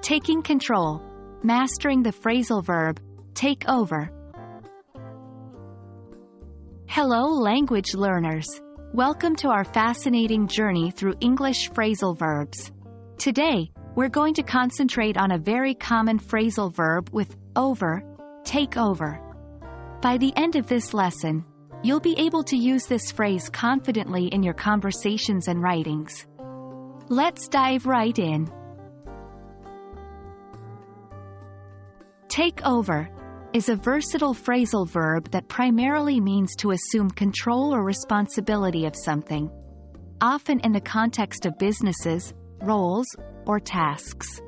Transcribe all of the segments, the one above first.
Taking control. Mastering the phrasal verb, take over. Hello language learners. Welcome to our fascinating journey through English phrasal verbs. Today, we're going to concentrate on a very common phrasal verb with over, take over. By the end of this lesson, you'll be able to use this phrase confidently in your conversations and writings. Let's dive right in. Take over is a versatile phrasal verb that primarily means to assume control or responsibility of something, often in the context of businesses, roles, or tasks.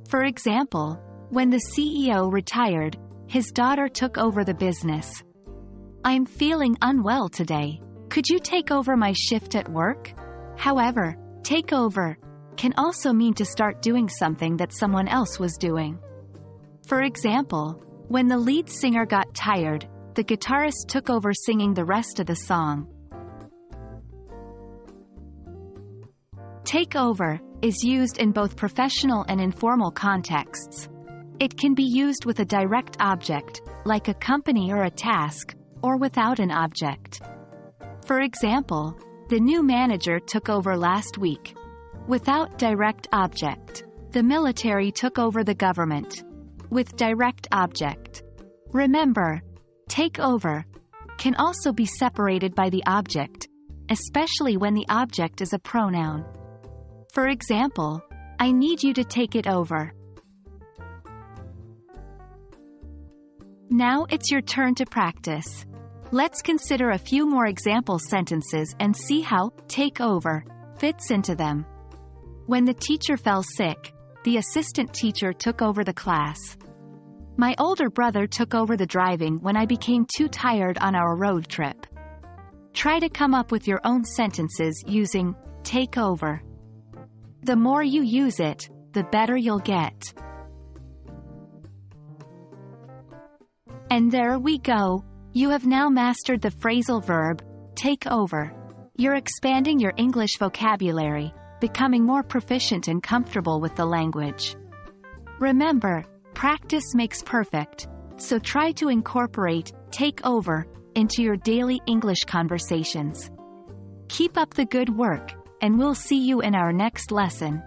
For example, when the CEO retired, his daughter took over the business. I'm feeling unwell today. Could you take over my shift at work? However, take over can also mean to start doing something that someone else was doing. For example, when the lead singer got tired, the guitarist took over singing the rest of the song. Take over is used in both professional and informal contexts. It can be used with a direct object, like a company or a task, or without an object. For example, the new manager took over last week. Without direct object, the military took over the government. With direct object. Remember, take over can also be separated by the object, especially when the object is a pronoun. For example, I need you to take it over. Now it's your turn to practice. Let's consider a few more example sentences and see how take over fits into them. When the teacher fell sick, the assistant teacher took over the class. My older brother took over the driving when I became too tired on our road trip. Try to come up with your own sentences using take over. The more you use it, the better you'll get. And there we go. You have now mastered the phrasal verb, take over. You're expanding your English vocabulary, becoming more proficient and comfortable with the language. Remember, practice makes perfect, so try to incorporate take over into your daily English conversations. Keep up the good work, and we'll see you in our next lesson.